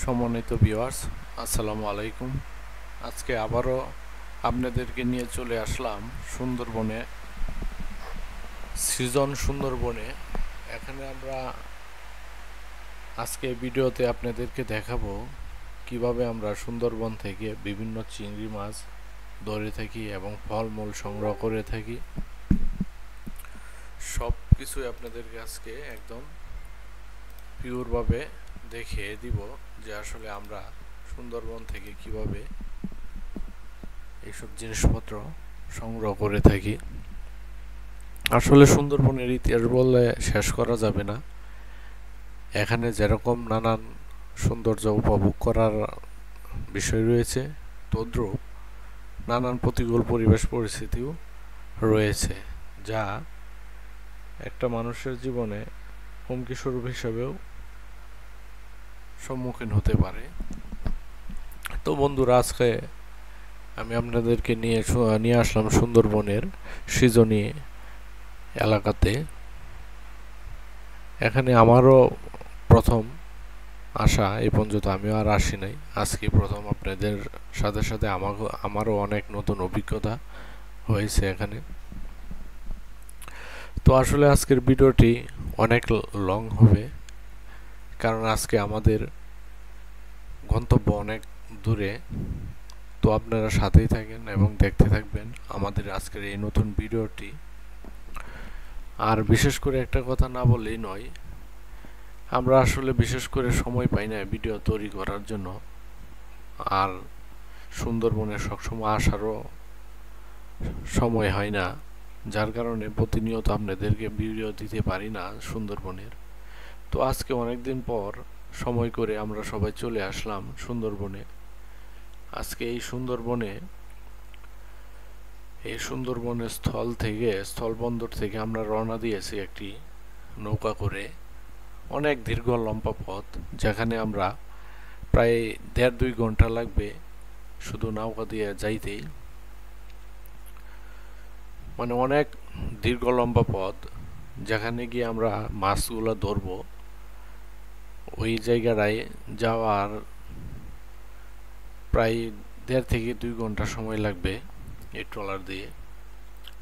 সম্মানিত ভিউয়ার্স, আসসালামু আলাইকুম। আজকে আবারও আপনাদেরকে নিয়ে চলে আসলাম সুন্দরবনে, সৃজন সুন্দরবনে। এখানে আমরা আজকে ভিডিওতে আপনাদেরকে দেখাবো কিভাবে আমরা সুন্দরবন থেকে বিভিন্ন চিংড়ি মাছ ধরে থাকি এবং ফলমূল সংগ্রহ করে থাকি। সব কিছুই আপনাদেরকে আজকে একদম পিওরভাবে দেখিয়ে দিব যে আসলে আমরা সুন্দরবন থেকে কিভাবে এইসব জিনিসপত্র সংগ্রহ করে থাকি। আসলে সুন্দরবনের ইতিহাস বললে শেষ করা যাবে না। এখানে যেরকম নানান সৌন্দর্য উপভোগ করার বিষয় রয়েছে, তদ্রূপ নানান প্রতিকূল পরিবেশ পরিস্থিতিও রয়েছে, যা একটা মানুষের জীবনে হুমকি স্বরূপ হিসেবেও সম্মুখীন হতে পারে। তো বন্ধুরা, আজকে আমি আপনাদেরকে নিয়ে আসলাম সুন্দরবনের সৃজনী এলাকাতে। এখানে আমারও প্রথম আসা, এই পর্যন্ত আমিও আর আসি নাই, আজকে প্রথম আপনাদের সাথে সাথে আমারও অনেক নতুন অভিজ্ঞতা হয়েছে এখানে। তো আসলে আজকের ভিডিওটি অনেক লং হবে, কারণ আজকে আমাদের গন্তব্য অনেক দূরে। তো আপনারা সাথেই থাকেন এবং দেখতে থাকবেন আমাদের আজকের এই নতুন ভিডিওটি। আর বিশেষ করে একটা কথা না বললেই নয়, আমরা আসলে বিশেষ করে সময় পাই না ভিডিও তৈরি করার জন্য, আর সুন্দরবনে সবসময় আসারও সময় হয় না, যার কারণে প্রতিনিয়ত আপনাদেরকে ভিডিও দিতে পারি না সুন্দরবনের। তো আজকে অনেকদিন পর সময় করে আমরা সবাই চলে আসলাম সুন্দরবনে। আজকে এই সুন্দরবনের স্থলবন্দর থেকে আমরা রওনা দিয়েছি একটি নৌকা করে। অনেক দীর্ঘ লম্বা পথ, যেখানে আমরা প্রায় 1.5-2 ঘন্টা লাগবে শুধু নৌকা দিয়ে যাইতেই। মানে অনেক দীর্ঘ লম্বা পথ, যেখানে গিয়ে আমরা মাছগুলো ধরবো। ওই জায়গাটায় যাওয়ার প্রায় 1.5-2 ঘন্টা সময় লাগবে এই ট্রলার দিয়ে।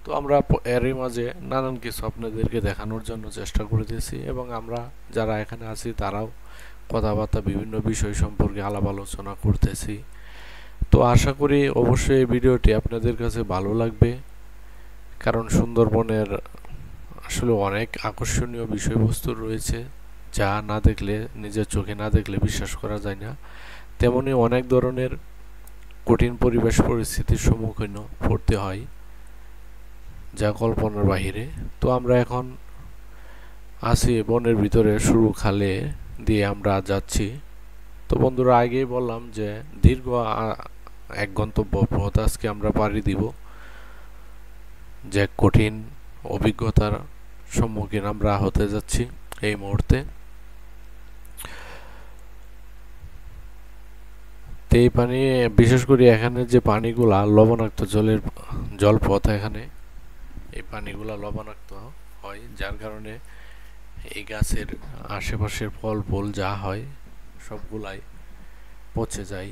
তো আমরা এরই মাঝে নানান কিছু আপনাদেরকে দেখানোর জন্য চেষ্টা করতেছি, এবং আমরা যারা এখানে আছি তারাও কথাবার্তা বিভিন্ন বিষয় সম্পর্কে আলাপ আলোচনা করতেছি। তো আশা করি অবশ্যই এই ভিডিওটি আপনাদের কাছে ভালো লাগবে, কারণ সুন্দরবনের আসলে অনেক আকর্ষণীয় বিষয়বস্তু রয়েছে, যা না দেখলে, নিজের চোখে না দেখলে বিশ্বাস করা যায় না। তেমনি অনেক ধরনের কঠিন পরিবেশ পরিস্থিতির সম্মুখীন পড়তে হয়, যা কল্পনার বাহিরে। তো আমরা এখন আছি বনের ভিতরে, সরু খালে দিয়ে আমরা যাচ্ছি। তো বন্ধুরা, আগেই বললাম যে দীর্ঘ এক গন্তব্য পথ আজকে আমরা পাড়ি দিব, যে কঠিন অভিজ্ঞতার সম্মুখীন আমরা হতে যাচ্ছি এই মুহূর্তে। তো এই পানি, বিশেষ করে এখানে যে পানিগুলা লবণাক্ত জলপথ, এখানে এই পানিগুলা লবণাক্ত হয়, যার কারণে এই গাছের আশেপাশের ফল ফুল যা হয় সবগুলাই পচে যায়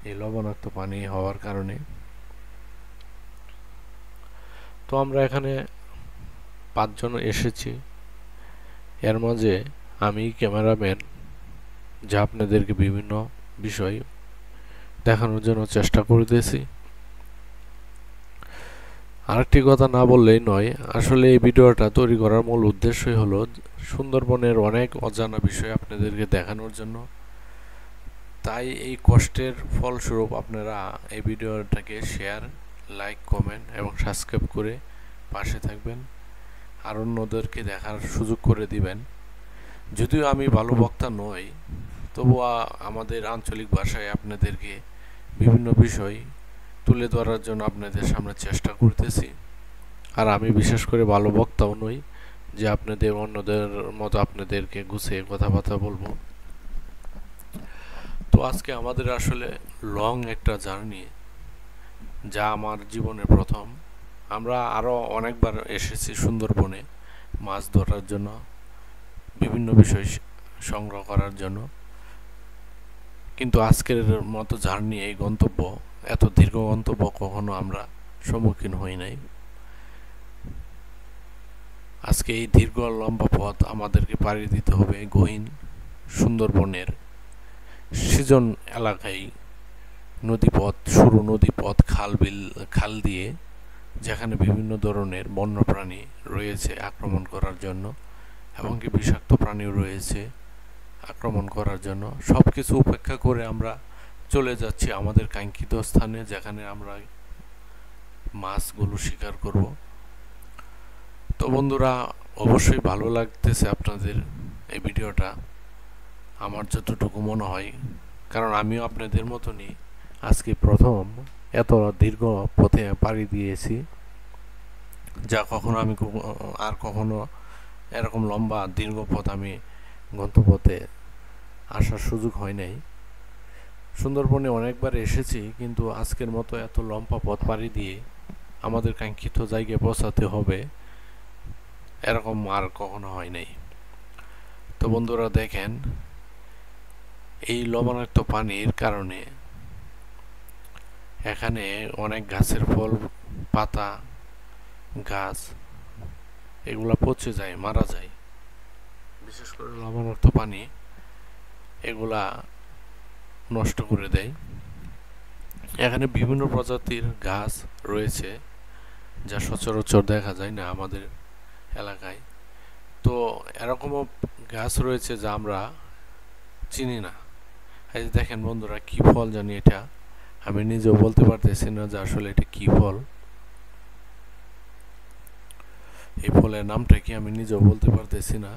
এই লবণাক্ত পানি হওয়ার কারণে। তো আমরা এখানে 5 জন এসেছি, এর মাঝে আমি ক্যামেরাম্যান, যা আপনাদেরকে বিভিন্ন বিষয় দেখানোর জন্য চেষ্টা করতেছি। আরেকটি কথা না বললেই নয়, আসলে এই ভিডিওটা তৈরি করার মূল উদ্দেশ্যই হলো সুন্দরবনের অনেক অজানা বিষয় আপনাদেরকে দেখানোর জন্য। তাই এই কষ্টের ফলস্বরূপ আপনারা এই ভিডিওটাকে শেয়ার, লাইক, কমেন্ট এবং সাবস্ক্রাইব করে পাশে থাকবেন, আর অন্যদেরকে দেখার সুযোগ করে দিবেন। যদিও আমি ভালো বক্তা নই, তবুও আমাদের আঞ্চলিক ভাষায় আপনাদেরকে বিভিন্ন বিষয় তুলে ধরার জন্য আপনাদের সামনে চেষ্টা করতেছি। আর আমি বিশেষ করে ভালো বক্তাও নই যে আপনাদের অন্যদের মতো আপনাদেরকে গুছিয়ে কথাবার্তা বলবো। তো আজকে আমাদের আসলে লং একটা জার্নি, যা আমার জীবনের প্রথম। আমরা আরও অনেকবার এসেছি সুন্দরবনে মাছ ধরার জন্য, বিভিন্ন বিষয় সংগ্রহ করার জন্য, কিন্তু আজকের মতো জার্নি, এই গন্তব্য, এত দীর্ঘ গন্তব্য কখনো আমরা সম্মুখীন হই নাই। আজকে এই দীর্ঘ লম্বা পথ আমাদেরকে পাড়ি দিতে হবে গহীন সুন্দরবনের সৃজন এলাকায়, নদীপথ, সরু নদীপথ, খাল দিয়ে, যেখানে বিভিন্ন ধরনের বন্যপ্রাণী রয়েছে আক্রমণ করার জন্য, এবং কি বিষাক্ত প্রাণীও রয়েছে আক্রমণ করার জন্য। সব কিছু উপেক্ষা করে আমরা চলে যাচ্ছি আমাদের কাঙ্ক্ষিত স্থানে, যেখানে আমরা মাছগুলো শিকার করব। তো বন্ধুরা, অবশ্যই ভালো লাগতেছে আপনাদের এই ভিডিওটা, আমার যতটুকু মনে হয়, কারণ আমিও আপনাদের মতনই আজকে প্রথম এত দীর্ঘ পথে পাড়ি দিয়েছি, যা কখনো আমি আর কখনো এরকম লম্বা দীর্ঘ পথ আমি গন্তব্যতে আসার সুযোগ হয় নাই। সুন্দরবনে অনেকবার এসেছি, কিন্তু আজকের মতো এত লম্বা পথ পাড়ি দিয়ে আমাদের কাঙ্ক্ষিত জায়গায় পৌঁছাতে হবে, এরকম আর কখনো হয় নাই। তো বন্ধুরা দেখেন, এই লবণাক্ত পানির কারণে এখানে অনেক গাছের ফল, পাতা, গাছ এগুলা পচে যায়, মারা যায়। বিশেষ করে লবণাক্ত পানি এগুলা নষ্ট করে দেয়। এখানে বিভিন্ন প্রজাতির গাছ রয়েছে যা সচরাচর দেখা যায় না আমাদের এলাকায়। তো এরকমও গাছ রয়েছে যা আমরা চিনি না। এই যে দেখেন বন্ধুরা, কি ফল জানি এটা, আমি নিজেও বলতে পারতেছি না যে আসলে এটা কি ফল। এই ফলের নামটা কি আমি নিজেও বলতে পারতেছি না।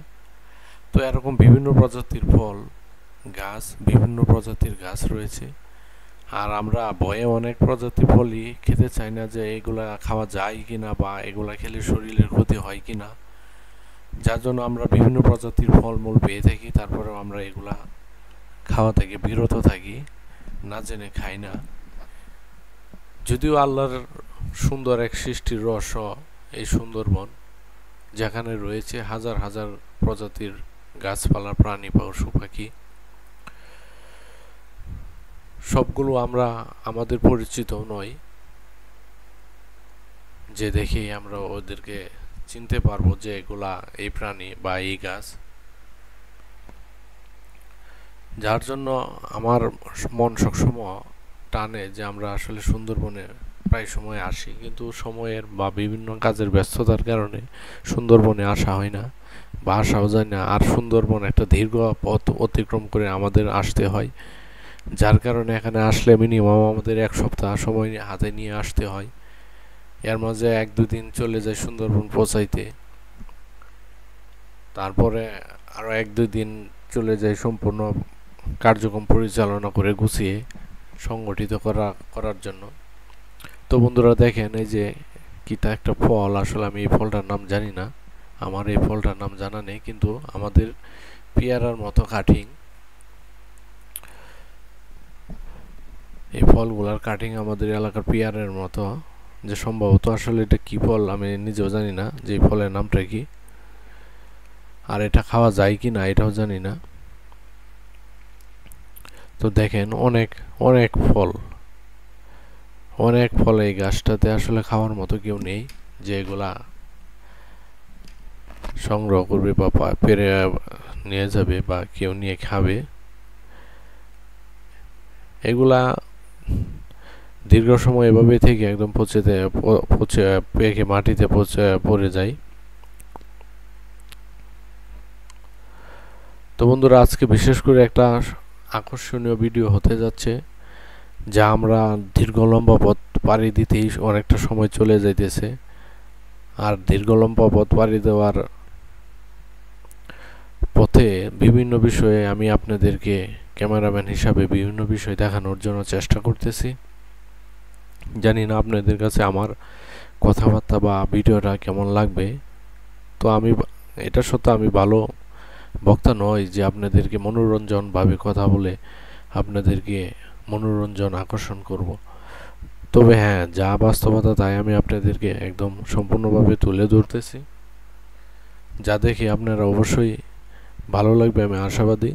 তো এরকম বিভিন্ন প্রজাতির ফল গাছ, বিভিন্ন প্রজাতির গাছ রয়েছে, আর আমরা ভয়ে অনেক প্রজাতির ফলই খেতে চাই না, যে এগুলা খাওয়া যায় কিনা বা এগুলা খেলে শরীরের ক্ষতি হয় কিনা, যার জন্য আমরা বিভিন্ন প্রজাতির ফলমূল পেয়ে থাকি, তারপরেও আমরা এগুলা খাওয়া থেকে বিরত থাকি, না জেনে খাই না। যদিও আল্লাহর সুন্দর এক সৃষ্টির রহস্য এই সুন্দরবন, যেখানে রয়েছে হাজার হাজার প্রজাতির গাছপালা, প্রাণী, পশু পাখি, সবগুলো আমরা আমাদের পরিচিত নয়, যে দেখেই আমরা ওদেরকে চিনতে পারবো যে এগুলা এই প্রাণী বা এই গাছ। যার জন্য আমার মন সবসময় টানে যে আমরা আসলে সুন্দরবনে প্রায় সময় আসি, কিন্তু সময়ের বা বিভিন্ন কাজের ব্যস্ততার কারণে সুন্দরবনে আসা হয় না বা আসাও যায় না। আর সুন্দরবন একটা দীর্ঘ পথ অতিক্রম করে আমাদের আসতে হয়, যার কারণে এখানে আসলে মিনিমাম আমাদের এক সপ্তাহ সময় হাতে নিয়ে আসতে হয়। এর মাঝে 1-2 দিন চলে যায় সুন্দরবন পৌঁছাইতে, তারপরে আরও 1-2 দিন চলে যায় সম্পূর্ণ কার্যক্রম পরিচালনা করে গুছিয়ে সংগঠিত করার জন্য। তো বন্ধুরা দেখেন, এই যে কিটা একটা ফল, আসলে আমি এই ফলটার নাম জানি না, আমার এই ফলটার নাম জানা নেই, কিন্তু আমাদের পেয়ারার মতো কাটিং, এই ফলগুলার কাটিং আমাদের এলাকার পেয়ারের মতো, যে সম্ভবত আসলে এটা কি ফল আমি নিজেও জানি না যে এই ফলের নামটা কি, আর এটা খাওয়া যায় কি না এটাও জানি না। তো দেখেন অনেক অনেক ফল, অনেক ফল এই গাছটাতে, আসলে খাওয়ার মতো কেউ নেই যে এগুলা সংগ্রহ করবে বা পেরে নিয়ে যাবে বা কেউ নিয়ে খাবে। এগুলা দীর্ঘ সময় এভাবে থেকে একদম পচে পেকে মাটিতে পড়ে যায়। তো বন্ধুরা, আজকে বিশেষ করে একটা আকর্ষণীয় ভিডিও হতে যাচ্ছে, যা আমরা দীর্ঘ লম্বা পথ পাড়ি দিতেই অনেকটা সময় চলে যাইতেছে। আর দীর্ঘ লম্বা পথ পাড়ি দেওয়ার পথে বিভিন্ন বিষয়ে আমি আপনাদেরকে ক্যামেরাম্যান হিসাবে বিভিন্ন বিষয় দেখানোর জন্য চেষ্টা করতেছি। জানি না আপনাদের কাছে আমার কথাবার্তা বা ভিডিওটা কেমন লাগবে। তো আমি এটা সত্য, আমি ভালো বক্তা নয় যে আপনাদেরকে মনোরঞ্জনভাবে কথা বলে আপনাদেরকে মনোরঞ্জন আকর্ষণ করব। তবে হ্যাঁ, যা বাস্তবতা তাই আমি আপনাদেরকে একদম সম্পূর্ণভাবে তুলে ধরতেছি, যা দেখে আপনারা অবশ্যই ভালো লাগবে, আমি আশাবাদী।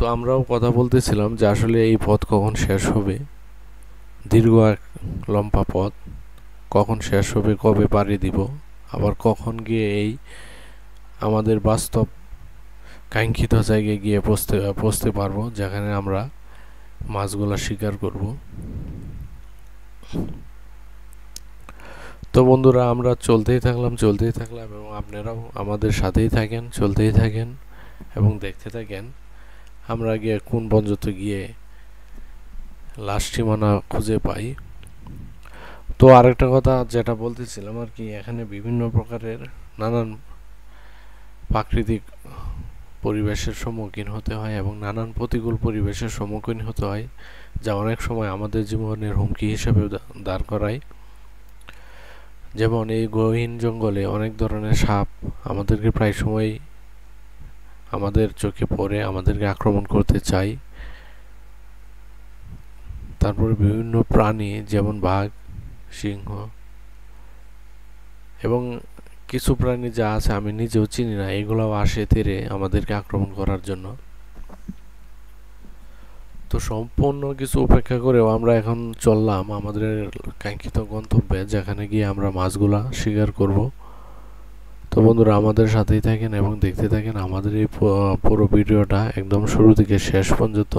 তো আমরাও কথা বলতেছিলাম যে আসলে এই পথ কখন শেষ হবে, দীর্ঘ এক লম্বা পথ কখন শেষ হবে, কবে পাড়ি দিব, আবার কখন গিয়ে এই আমাদের বাস্তব কাঙ্ক্ষিত জায়গায় গিয়ে পৌঁছতে পারবো যেখানে আমরা মাছগুলা শিকার করব। তো বন্ধুরা আমরা চলতেই থাকলাম এবং আপনারাও আমাদের সাথেই থাকেন, চলতেই থাকেন এবং দেখতে থাকেন আমরা গিয়ে কোন পর্যন্ত গিয়ে লাস্ট সীমানা খুঁজে পাই। তো আরেকটা কথা যেটা বলতেছিলাম আর কি, এখানে বিভিন্ন প্রকারের নানান প্রাকৃতিক পরিবেশের সম্মুখীন হতে হয় এবং নানান প্রতিকূল পরিবেশের সম্মুখীন হতে হয়, যা অনেক সময় আমাদের জীবনের হুমকি হিসেবে দাঁড় করায়। যেমন এই গহীন জঙ্গলে অনেক ধরনের সাপ আমাদেরকে প্রায় সময় আমাদের চোখে পড়ে আমাদেরকে আক্রমণ করতে চায়। তারপরে বিভিন্ন প্রাণী যেমন বাঘ, সিংহ এবং কিছু প্রাণী যা আছে আমি নিজেও চিনি না, এগুলোও আসে তেরে আমাদেরকে আক্রমণ করার জন্য। তো সম্পূর্ণ কিছু উপেক্ষা করেও আমরা এখন চললাম আমাদের কাঙ্ক্ষিত গন্তব্যে, যেখানে গিয়ে আমরা মাছগুলা শিকার করব। তো বন্ধুরা আমাদের সাথেই থাকেন এবং দেখতে থাকেন আমাদের এই পুরো ভিডিওটা একদম শুরু থেকে শেষ পর্যন্ত,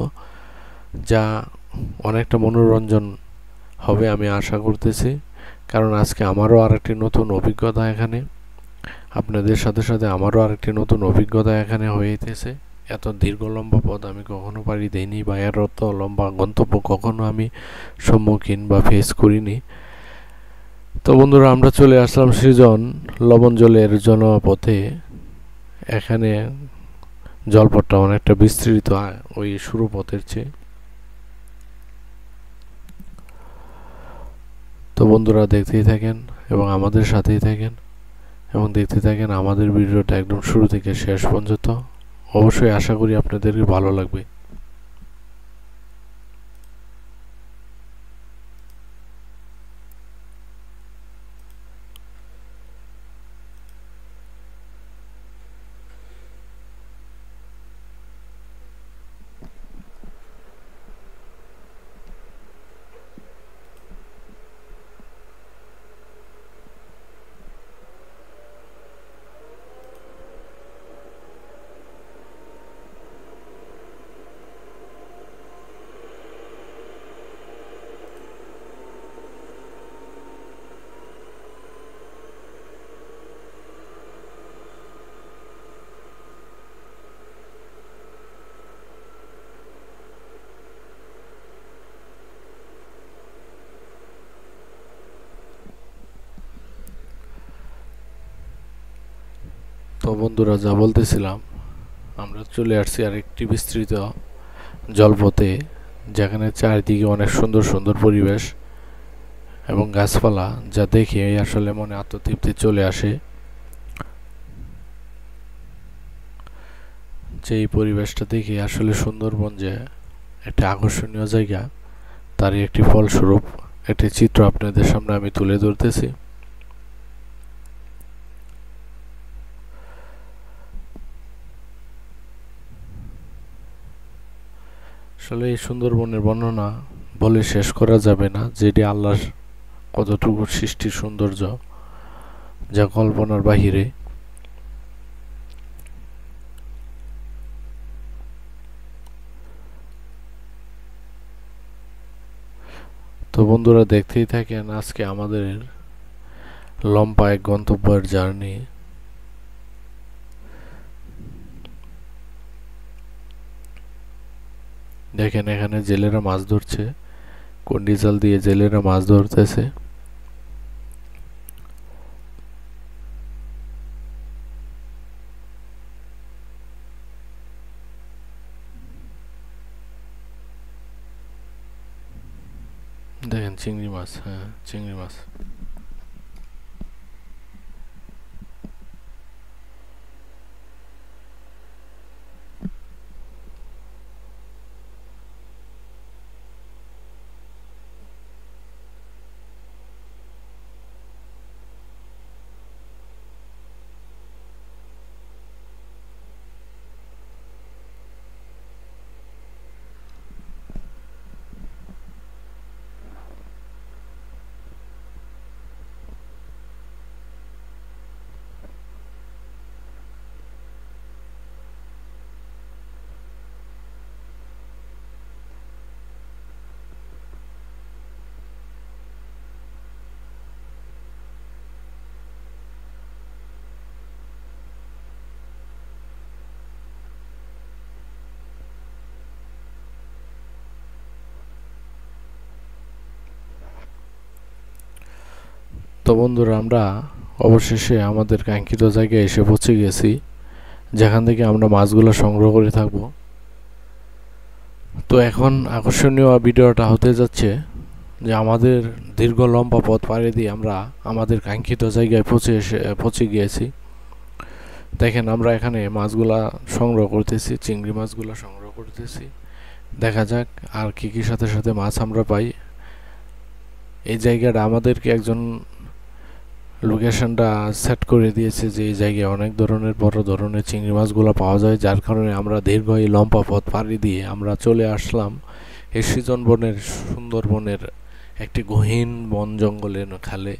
যা অনেকটা মনোরঞ্জন হবে আমি আশা করতেছি। কারণ আজকে আমারও আরেকটি নতুন অভিজ্ঞতা এখানে, আপনাদের সাথে সাথে আমারও আরেকটি নতুন অভিজ্ঞতা এখানে হয়েছে। এত দীর্ঘ লম্বা পথ আমি কখনো পাড়ি দেইনি, বা এর অত লম্বা গন্তব্য কখনো আমি সম্মুখীন বা ফেস করিনি। তো বন্ধুরা আমরা চলে আসলাম সৃজন লবণ জলের জনপথে। এখানে জলপথটা অনেকটা বিস্তৃত ওই শুরু পথের চেয়ে। তো বন্ধুরা দেখতেই থাকেন এবং আমাদের সাথেই থাকেন এবং দেখতে থাকেন আমাদের ভিডিওটা একদম শুরু থেকে শেষ পর্যন্ত। অবশ্যই আশা করি আপনাদেরকে ভালো লাগবে। তো বন্ধুরা যা বলতেছিলাম, আমরা চলে আসছি আরেকটি বিস্তৃত জলপথে, যেখানে চারিদিকে অনেক সুন্দর সুন্দর পরিবেশ এবং গাছপালা, যা দেখে আসলে মনে আত্মতৃপ্তি চলে আসে। যে এই পরিবেশটা দেখে আসলে সুন্দরবন যে একটা আকর্ষণীয় জায়গা, তারই একটি ফলস্বরূপ একটি চিত্র আপনাদের সামনে আমি তুলে ধরতেছি। আসলে এই সুন্দরবনের বর্ণনা বলে শেষ করা যাবে না, যেটি আল্লাহর কতটুকু সৃষ্টির সৌন্দর্য, যা কল্পনার বাহিরে। তো বন্ধুরা দেখতেই থাকেন আজকে আমাদের লম্বা এক গন্তব্যের জার্নি। দেখেন এখানে জেলেরা মাছ ধরছে, কন্ডি জাল দিয়ে জেলেরা মাছ ধরতেছে। দেখেন চিংড়ি মাছ, হ্যাঁ চিংড়ি মাছ। তো বন্ধুরা, আমরা অবশেষে আমাদের কাঙ্ক্ষিত জায়গায় এসে পৌঁছে গেছি, যেখান থেকে আমরা মাছগুলো সংগ্রহ করে থাকবো। তো এখন আকর্ষণীয় ভিডিওটা হতে যাচ্ছে যে আমাদের দীর্ঘ লম্বা পথ পাড়ি দিয়ে আমরা আমাদের কাঙ্ক্ষিত জায়গায় পৌঁছে গিয়েছি। দেখেন, আমরা এখানে মাছগুলা সংগ্রহ করতেছি, চিংড়ি মাছগুলা সংগ্রহ করতেছি। দেখা যাক আর কি কি সাথে সাথে মাছ আমরা পাই। এই জায়গাটা আমাদেরকে একজন লোকেশনটা সেট করে দিয়েছে যে এই জায়গায় অনেক ধরনের বড় ধরনের চিংড়ি মাছগুলো পাওয়া যায়, যার কারণে আমরা দীর্ঘ এই লম্বা পথ পাড়ি দিয়ে আমরা চলে আসলাম এই সুন্দরবনের একটি গহীন বন জঙ্গলের খালে,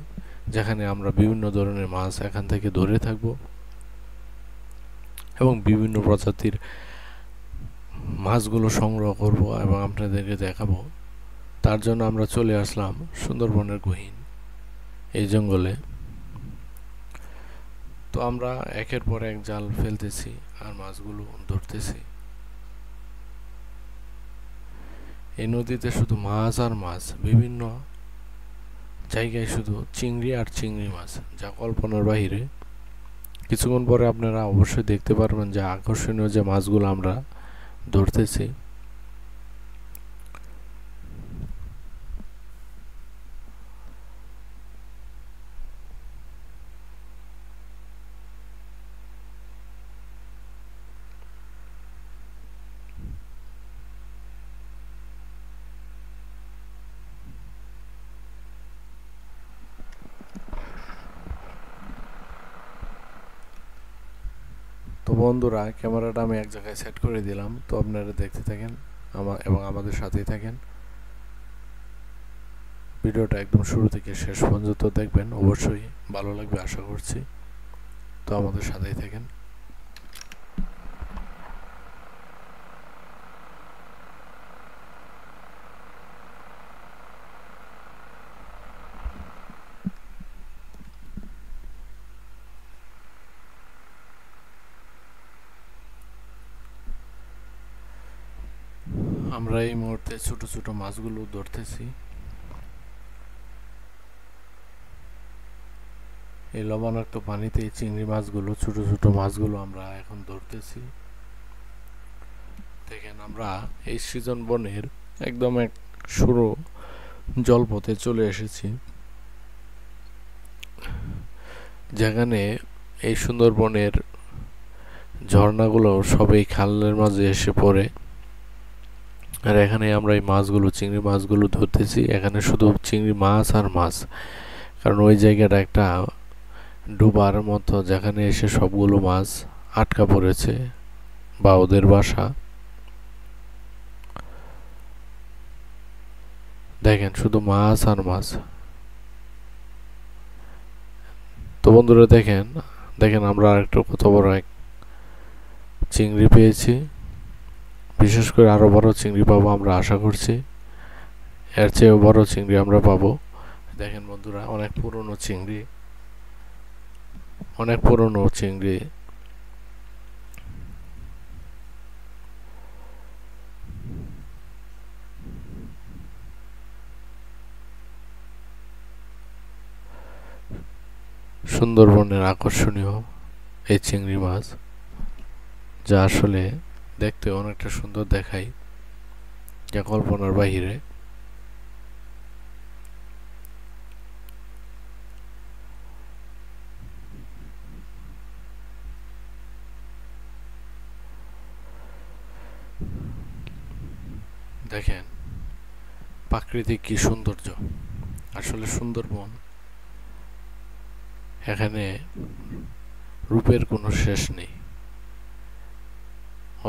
যেখানে আমরা বিভিন্ন ধরনের মাছ এখান থেকে ধরে থাকব এবং বিভিন্ন প্রজাতির মাছগুলো সংগ্রহ করব এবং আপনাদেরকে দেখাবো। তার জন্য আমরা চলে আসলাম সুন্দরবনের গহীন এই জঙ্গলে। তো আমরা একের পর এক জাল ফেলতেছি আর মাছগুলো ধরতেছি। এই নদীতে শুধু মাছ আর মাছ, বিভিন্ন জায়গায় শুধু চিংড়ি আর চিংড়ি মাছ, যা কল্পনার বাহিরে। কিছুক্ষণ পরে আপনারা অবশ্যই দেখতে পারবেন যে আকর্ষণীয় যে মাছগুলো আমরা ধরতেছি। তো বন্ধুরা, ক্যামেরাটা আমি এক জায়গায় সেট করে দিলাম, তো আপনারা দেখতে থাকেন এবং আমাদের সাথেই থাকেন। ভিডিওটা একদম শুরু থেকে শেষ পর্যন্ত দেখবেন, অবশ্যই ভালো লাগবে আশা করছি। তো আমাদের সাথেই থাকেন। আমরা এই মুহূর্তে ছোট ছোট মাছগুলো ধরতেছি। এই লবণাক্ত পানিতে এই চিংড়ি মাছগুলো, ছোট ছোট মাছগুলো আমরা এখন ধরতেছি। দেখেন, আমরা এই সৃজন বনের একদম এক সরু জলপথে চলে এসেছি, যেখানে এই সুন্দরবনের ঝর্ণাগুলো সবই খালের মাঝে এসে পড়ে। আর এখানে আমরা এই মাছগুলো, চিংড়ি মাছগুলো ধরতেছি। এখানে শুধু চিংড়ি মাছ আর মাছ, কারণ ওই জায়গাটা একটা ডুবার মতো, যেখানে এসে সবগুলো মাছ আটকা পড়েছে বা ওদের বাসা। দেখেন, শুধু মাছ আর মাছ। তো বন্ধুরা, দেখেন দেখেন আমরা আরেকটু কত বড় এক চিংড়ি পেয়েছি। বিশেষ করে আরো বড় চিংড়ি পাবো আমরা আশা করছি, এর চেয়েও বড় চিংড়ি আমরা পাবো। দেখেন বন্ধুরা, অনেক পুরনো চিংড়ি, অনেক পুরনো চিংড়ি। সুন্দরবনের আকর্ষণীয় এই চিংড়ি মাছ, যা আসলে দেখতে অনেকটা সুন্দর দেখায়, যা কল্পনার বাহিরে। দেখেন প্রাকৃতিক কি সৌন্দর্য। আসলে সুন্দরবন, এখানে রূপের কোনো শেষ নেই।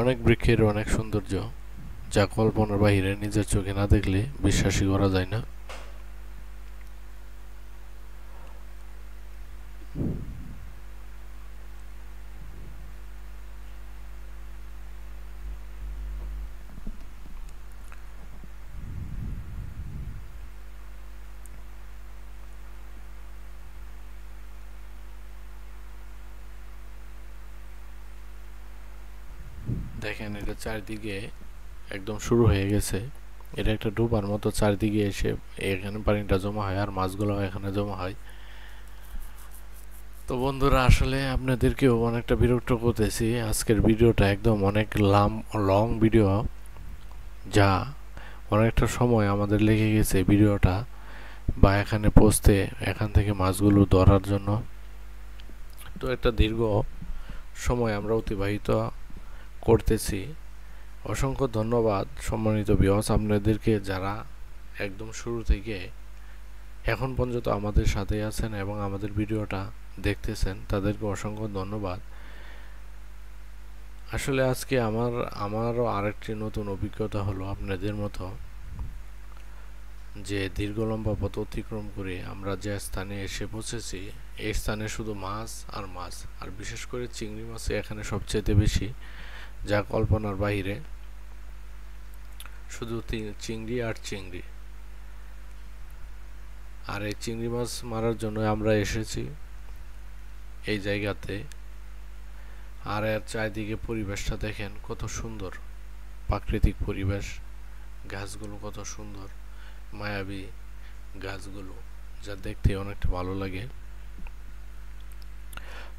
অনেক বৃক্ষের অনেক সৌন্দর্য, যা কল্পনার বাহিরে, নিজের চোখে না দেখলে বিশ্বাসই করা যায় না। দেখেন, এটা চারদিকে একদম শুরু হয়ে গেছে। এটা একটা ডুবার মতো, চারদিকে এসে এখানে পানিটা জমা হয় আর মাছগুলো এখানে জমা হয়। তো বন্ধুরা, আসলে আপনাদেরকেও অনেকটা বিরক্ত করতেছি। আজকের ভিডিওটা একদম অনেক লং ভিডিও, যা অনেকটা সময় আমাদের লেগে গেছে ভিডিওটা বা এখানে পৌঁছতে, এখান থেকে মাছগুলো ধরার জন্য। তো একটা দীর্ঘ সময় আমরা অতিবাহিত করতেছি। অসংখ্য ধন্যবাদ সম্মানিত ভিউয়ার্স আপনাদেরকে, যারা একদম শুরু থেকে এখন পর্যন্ত আমাদের সাথে আছেন এবং আমাদের ভিডিওটা দেখতেছেন, তাদেরকে অসংখ্য ধন্যবাদ। আসলে আজকে আমারও আরেকটি নতুন অভিজ্ঞতা হলো আপনাদের মতো, যে দীর্ঘ লম্বা পথ অতিক্রম করে আমরা যে স্থানে এসে পৌঁছেছি, এই স্থানে শুধু মাছ আর মাছ, আর বিশেষ করে চিংড়ি মাছ এখানে সবচেয়ে বেশি, যা কল্পনার বাইরে। শুধু চিংড়ি আর চিংড়ি। আর এই চিংড়ি মাছ মারার জন্য আমরা এসেছি এই জায়গাতে। আর এর চারিদিকে পরিবেশটা দেখেন কত সুন্দর, প্রাকৃতিক পরিবেশ। গাছগুলো কত সুন্দর, মায়াবী গাছগুলো, যা দেখতে অনেকটা ভালো লাগে।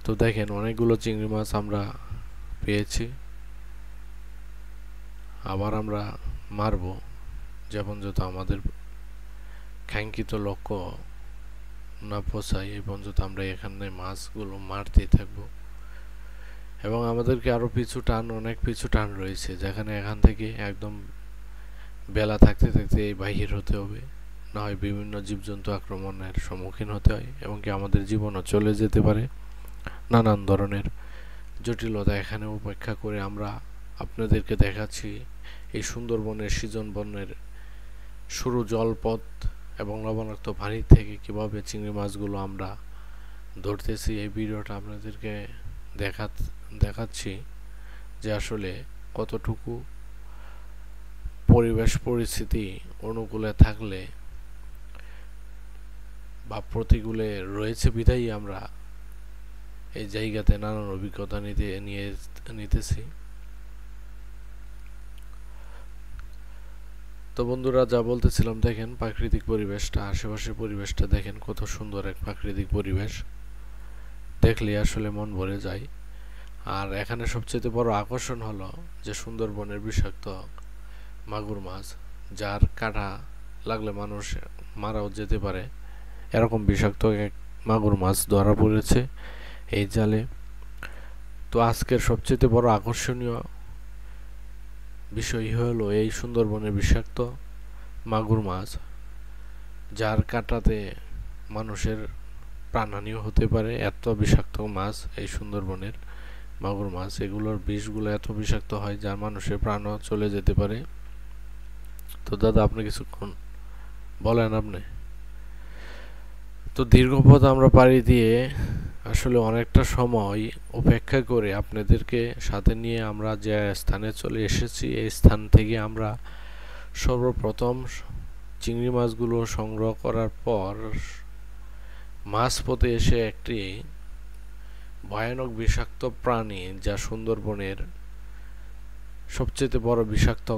তো দেখেন, অনেকগুলো চিংড়ি মাছ আমরা পেয়েছি। আবার আমরা মারব যখন যত আমাদের কাঙ্ক্ষিত লক্ষ্য না পৌঁছায়, এই পর্যন্ত আমরা এখানে মাছগুলো মারতেই থাকবো। এবং আমাদেরকে আরো অনেক পিছু টান রয়েছে, যেখানে এখান থেকে একদম বেলা থাকতে থাকতে বাহির হতে হবে, না হয় বিভিন্ন জীবজন্তু আক্রমণের সম্মুখীন হতে হয়, এবং কি আমাদের জীবনও চলে যেতে পারে। নানান ধরনের জটিলতা এখানে উপেক্ষা করে আমরা আপনাদেরকে দেখাচ্ছি এই সুন্দরবনের সৃজন বনের সরু জলপথ এবং লবণাক্ত পানি থেকে কিভাবে চিংড়ি মাছগুলো আমরা ধরতেছি। এই ভিডিওটা আপনাদেরকে দেখাচ্ছি যে আসলে কতটুকু পরিবেশ পরিস্থিতি অনুকূলে থাকলে বা প্রতিকূলে রয়েছে বিধায়ী আমরা এই জায়গাতে নানান অভিজ্ঞতা নিতেছি। তো বন্ধুরা, যা বলতেছিলাম, দেখেন প্রাকৃতিক পরিবেশটা, আশেপাশের পরিবেশটা দেখেন কত সুন্দর এক প্রাকৃতিক পরিবেশ, দেখলে আসলে মন ভরে যায়। আর এখানে সবচেয়ে বড় আকর্ষণ হলো যে সুন্দরবনের বিষাক্ত মাগুর মাছ, যার কাঁটা লাগলে মানুষ মারাও যেতে পারে, এরকম বিষাক্ত এক মাগুর মাছ ধরা পড়েছে এই জালে। তো আজকের সবচেয়ে বড় আকর্ষণীয় বিষয় হলো এই সুন্দরবনের বিষাক্ত মাগুর মাছ, যার কাঁটাতে মানুষের প্রাণহানিও হতে পারে। এত বিষাক্ত মাছ এই সুন্দরবনের মাগুর মাছ, এগুলোর বিষগুলো এত বিষাক্ত হয় যা মানুষের প্রাণও চলে যেতে পারে। তো দাদা, আপনি কিছুক্ষণ বলেন আপনি। তো দীর্ঘ পথ আমরা পাড়ি দিয়ে আসলে অনেকটা সময় অপেক্ষা করে আপনাদেরকে সাথে নিয়ে আমরা যে স্থানে চলে এসেছি, এই স্থান থেকে আমরা সর্বপ্রথম চিংড়ি মাছগুলো সংগ্রহ করার পর মাঝপথে এসে একটি ভয়ানক বিষাক্ত প্রাণী, যা সুন্দরবনের সবচেয়ে বড় বিষাক্ত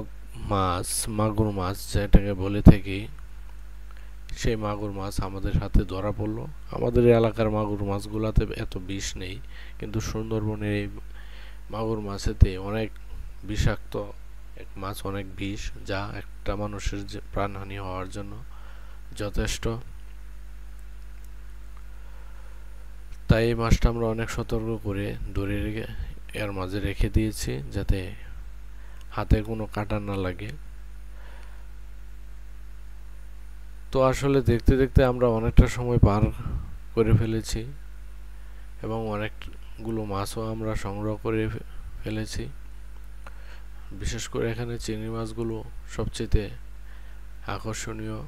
মাছ, মাগুর মাছ যেটাকে বলে থাকি, সেই মাগুর মাছ আমাদের হাতে ধরা পড়লো। আমাদের এলাকার মাগুর মাছগুলাতে এত বিষ নেই, কিন্তু সুন্দরবনের এই মাগুর মাছেতে অনেক বিষাক্ত এক মাছ, অনেক বিষ, যা একটা মানুষের প্রাণহানি হওয়ার জন্য যথেষ্ট। তাই এই মাছটা আমরা অনেক সতর্ক করে ধরে এর মাঝে রেখে দিয়েছি, যাতে হাতে কোনো কাঁটা না লাগে। তো আসলে দেখতে দেখতে আমরা অনেকটা সময় পার করে ফেলেছি এবং অনেকগুলো মাছও আমরা সংগ্রহ করে ফেলেছি। বিশেষ করে এখানে চিংড়ি মাছগুলো সবচেয়ে আকর্ষণীয়,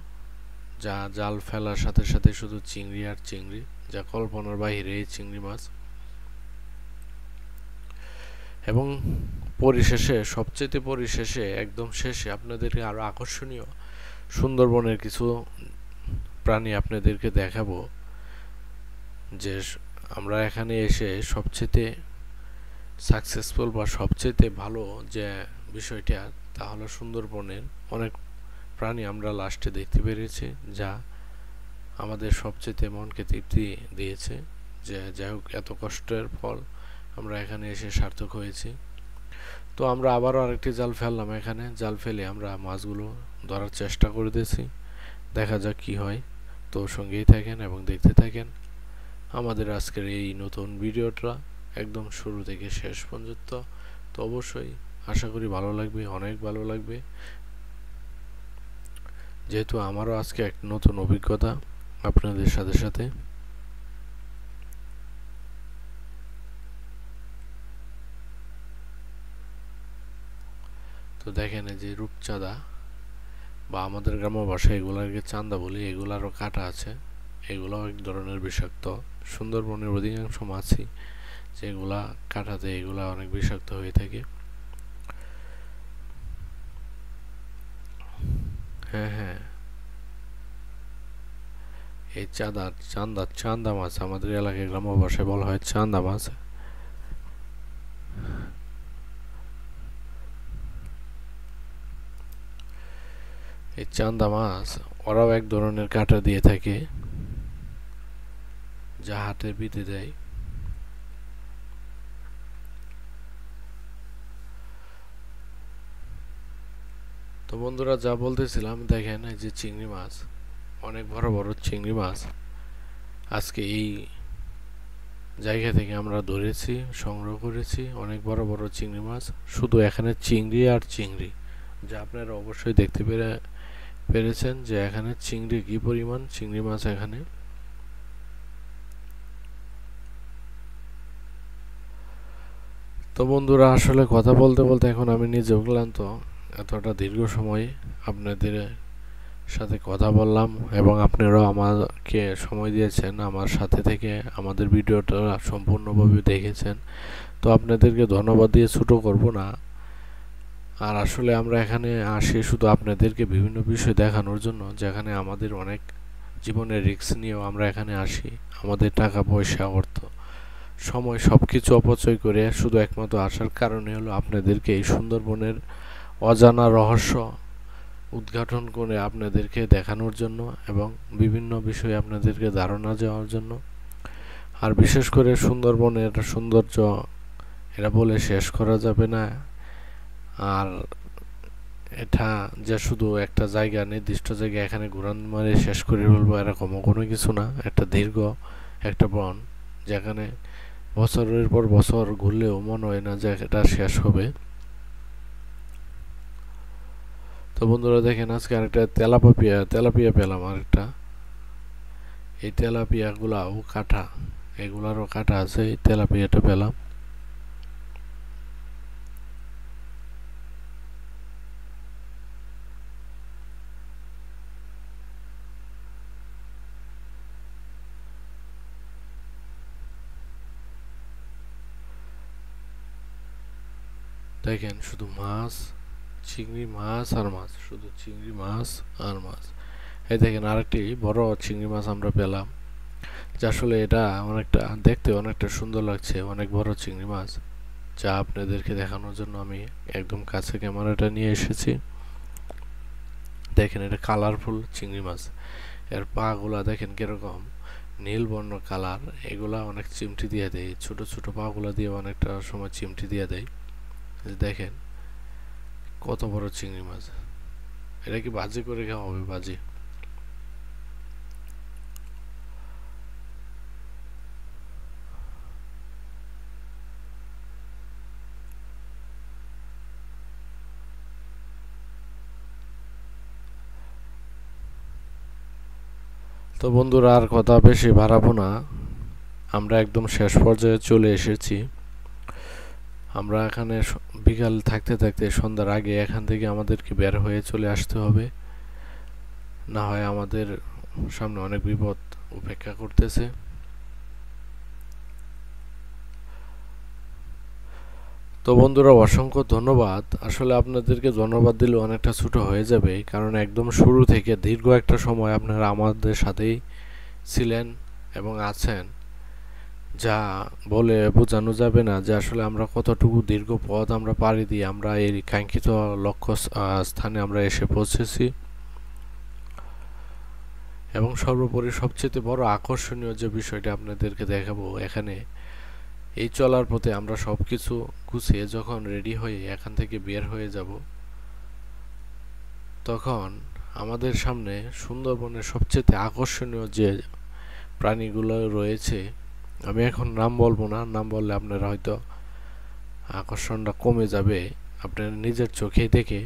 যা জাল ফেলার সাথে সাথে শুধু চিংড়ি আর চিংড়ি, যা কল্পনার বাইরে এই চিংড়ি মাছ। এবং পরিশেষে একদম শেষে আপনাদেরকে আরো আকর্ষণীয় সুন্দরবনের কিছু প্রাণী আপনাদেরকে দেখাবো, যে আমরা এখানে এসে সবচেয়ে সাকসেসফুল বা সবচেয়ে ভালো যে বিষয়টা, তা হলো সুন্দরবনের অনেক প্রাণী আমরা লাস্টে দেখতে পেরেছি, যা আমাদের সবচেয়ে মনকে তৃপ্তি দিয়েছে। যে যাই হোক এত কষ্টের ফল আমরা এখানে এসে সার্থক হয়েছি। তো আমরা আবারও আরেকটি জাল ফেললাম, এখানে জাল ফেলে আমরা মাছগুলো ধরার চেষ্টা করতেছি, দেখা যাক কি হয়। তো সঙ্গেই থাকেন এবং দেখতে থাকেন আমাদের আজকের এই নতুন ভিডিওটা একদম শুরু থেকে শেষ পর্যন্ত। তো অবশ্যই আশা করি ভালো লাগবে, অনেক ভালো লাগবে, যেহেতু আমারও আজকে এক নতুন অভিজ্ঞতা আপনাদের সাথে সাথে। তো দেখেন এই যে রূপচাঁদা বা আমাদের গ্রাম্য ভাষায় এগুলাকে চান্দা বলি, এগুলারও কাঁটা আছে, এগুলাও এক ধরনের বিষাক্ত। সুন্দরবনের অধিকাংশ মাছই যেগুলা কাঁটাতে এগুলা অনেক বিষাক্ত হয়ে থাকে। হ্যাঁ হ্যাঁ, এই চান্দা মাছ আমাদের এলাকায় গ্রাম্য ভাষায় বলা হয় চান্দা মাছ। এই চান্দা মাছ ওরাও এক ধরনের কাঁটা দিয়ে থাকে যা হাতে বিঁধে দেয়। তো বন্ধুরা যা বলতেছিলাম, দেখেন এই যে চিংড়ি মাছ, অনেক বড় বড় চিংড়ি মাছ আজকে এই জায়গা থেকে আমরা ধরেছি, সংগ্রহ করেছি অনেক বড় বড় চিংড়ি মাছ। শুধু এখানে চিংড়ি আর চিংড়ি, যা আপনারা অবশ্যই দেখতে পেরেছেন যে এখানে চিংড়ি কি পরিমাণ চিংড়ি মাছ এখানে। তো বন্ধুরা আসলে কথা বলতে বলতে এখন আমি নিজেও ক্লান্ত, এতটা দীর্ঘ সময় আপনাদের সাথে কথা বললাম এবং আপনারাও আমাকে সময় দিয়েছেন, আমার সাথে থেকে আমাদের ভিডিওটা সম্পূর্ণভাবে দেখেছেন। তো আপনাদেরকে ধন্যবাদ দিয়ে ছোটো করব না। আর আসলে আমরা এখানে আসি শুধু আপনাদেরকে বিভিন্ন বিষয় দেখানোর জন্য, যেখানে আমাদের অনেক জীবনের রিস্ক নিয়েও আমরা এখানে আসি। আমাদের টাকা পয়সা, অর্থ, সময় সব কিছু অপচয় করে শুধু একমাত্র আসার কারণে হলো আপনাদেরকে এই সুন্দরবনের অজানা রহস্য উদ্ঘাটন করে আপনাদেরকে দেখানোর জন্য এবং বিভিন্ন বিষয়ে আপনাদেরকে ধারণা দেওয়ার জন্য। আর বিশেষ করে সুন্দরবনের সৌন্দর্য এটা বলে শেষ করা যাবে না। আর এটা যে শুধু একটা জায়গা, নির্দিষ্ট জায়গা এখানে ঘুরান মারে শেষ করে বলবো এরকমও কোনো কিছু না। একটা দীর্ঘ একটা বন, যেখানে বছরের পর বছর ঘুরলেও মনে হয় না যে এটা শেষ হবে। তো বন্ধুরা দেখেন আজকে আরেকটা তেলাপিয়া পেলাম আরেকটা। এই তেলাপিয়াগুলাও কাটা, এগুলারও কাটা আছে, এই তেলাপিয়াটা পেলাম। দেখেন শুধু মাছ, চিংড়ি মাছ আর মাছ, শুধু চিংড়ি মাছ আর মাছ। এই দেখেন আরেকটি বড় চিংড়ি মাছ আমরা পেলাম, যা আসলে এটা অনেকটা দেখতে অনেকটা সুন্দর লাগছে, অনেক বড় চিংড়ি মাছ, যা আপনাদেরকে দেখানোর জন্য আমি একদম কাছে ক্যামেরাটা নিয়ে এসেছি। দেখেন এটা কালারফুল চিংড়ি মাছ, এর পা গুলা দেখেন কিরকম নীল বর্ণ কালার। এগুলা অনেক চিমটি দিয়ে দেয়, ছোট ছোট পা গুলা দিয়ে অনেকটা সময় চিমটি দিয়ে দেয়। দেখেন কত বড় চিংড়ি মাছ, এটা কি ভাজি করে খাওয়া হবে? ভাজি। তো বন্ধুরা আর কথা বেশি বাড়াবো না, আমরা একদম শেষ পর্যায়ে চলে এসেছি। আমরা এখানে বিকাল থাকতে থাকতে সন্ধ্যার আগে এখান থেকে আমাদেরকে বের হয়ে চলে আসতে হবে, না হয় আমাদের সামনে অনেক বিপদ উপেক্ষা করতেছে। তো বন্ধুরা অসংখ্য ধন্যবাদ। আসলে আপনাদেরকে ধন্যবাদ দিলে অনেকটা ছোট হয়ে যাবে, কারণ একদম শুরু থেকে দীর্ঘ একটা সময় আপনারা আমাদের সাথেই ছিলেন এবং আছেন, যা বলে বোঝানো যাবে না যে আসলে আমরা কতটুকু দীর্ঘ পথ আমরা পাড়ি দিয়ে আমরা এই কাঙ্ক্ষিত লক্ষ্য স্থানে আমরা এসে পৌঁছেছি। এবং সর্বোপরি সবচেয়ে বড় আকর্ষণীয় যে বিষয়টা আপনাদেরকে দেখাবো, এখানে এই চলার পথে আমরা সবকিছু গুছিয়ে যখন রেডি হয়ে এখান থেকে বের হয়ে যাব, তখন আমাদের সামনে সুন্দরবনের সবচেয়ে আকর্ষণীয় যে প্রাণীগুলো রয়েছে, আমি এখন নাম বলবো না, নাম বললে আপনারা হয়তো আকর্ষণটা কমে যাবে। আপনারা নিজের চোখে দেখে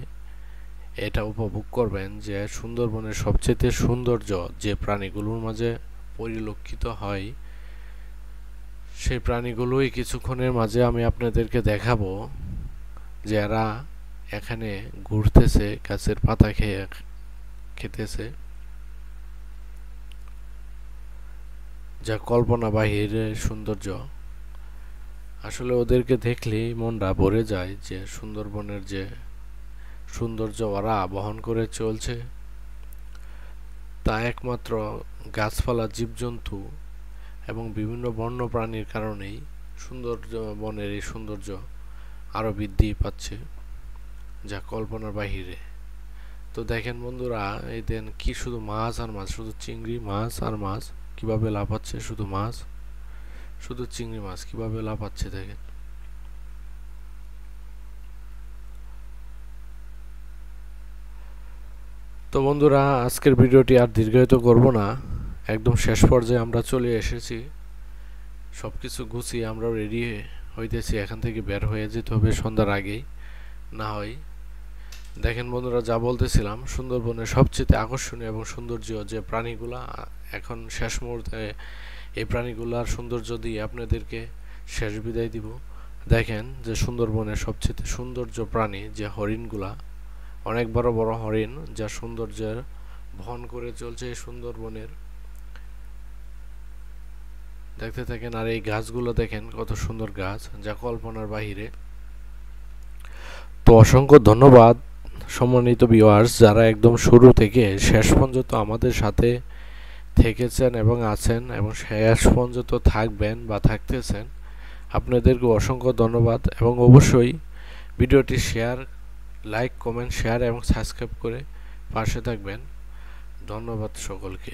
এটা উপভোগ করবেন যে সুন্দরবনের সবচেয়ে সৌন্দর্য যে প্রাণীগুলোর মাঝে পরিলক্ষিত হয়, সেই প্রাণীগুলোই কিছুক্ষণের মাঝে আমি আপনাদেরকে দেখাবো। যারা এখানে ঘুরতেছে, গাছের পাতা খেতেছে, যা কল্পনা বাহিরের সৌন্দর্য। আসলে ওদেরকে দেখলেই মনটা ভরে যায় যে সুন্দরবনের যে সৌন্দর্য ওরা বহন করে চলছে, তা একমাত্র গাছপালা, জীবজন্তু এবং বিভিন্ন বন্য প্রাণীর কারণেই সুন্দরবনের এই সৌন্দর্য আরও বৃদ্ধি পাচ্ছে, যা কল্পনার বাহিরে। তো দেখেন বন্ধুরা, এই দেন কি শুধু মাছ আর মাছ, শুধু চিংড়ি মাছ আর মাছ কিভাবে লাফাচ্ছে, শুধু মাছ, শুধু চিংড়ি মাছ কিভাবে লাফাচ্ছে দেখেন। তো বন্ধুরা, আজকের ভিডিওটি আর দীর্ঘায়িত করব না, একদম শেষ পর্যায়ে আমরা চলে এসেছি। সবকিছু গুছিয়ে আমরা রেডি হইতেছি, এখান থেকে বের হয়ে যেতে হবে সন্ধ্যার আগেই, না হয়। দেখেন বন্ধুরা, যা বলতেছিলাম, সুন্দরবনের সবচেয়ে আকর্ষণীয় এবং সৌন্দর্য যে প্রাণীগুলা, এখন শেষ মুহূর্তে এই প্রাণীগুলার সৌন্দর্য দিয়ে আপনাদেরকে শেষ বিদায় দিব। দেখেন যে সুন্দরবনের সবচেয়ে সৌন্দর্য প্রাণী যে হরিণগুলা, অনেক বড় বড় হরিণ, যা সৌন্দর্যের বহন করে চলছে এই সুন্দরবনের। দেখতে থাকেন। আর এই গাছগুলো দেখেন কত সুন্দর গাছ, যা কল্পনার বাহিরে। তো অসংখ্য ধন্যবাদ সম্মানিত ভিউয়ার্স, যারা একদম শুরু থেকে শেষ পর্যন্ত আমাদের সাথে থেকেছেন এবং আছেন এবং শেষ পর্যন্ত থাকবেন বা থাকতেছেন, আপনাদেরকে অসংখ্য ধন্যবাদ। এবং অবশ্যই ভিডিওটি শেয়ার, লাইক, কমেন্ট, শেয়ার এবং সাবস্ক্রাইব করে পাশে থাকবেন। ধন্যবাদ সকলকে।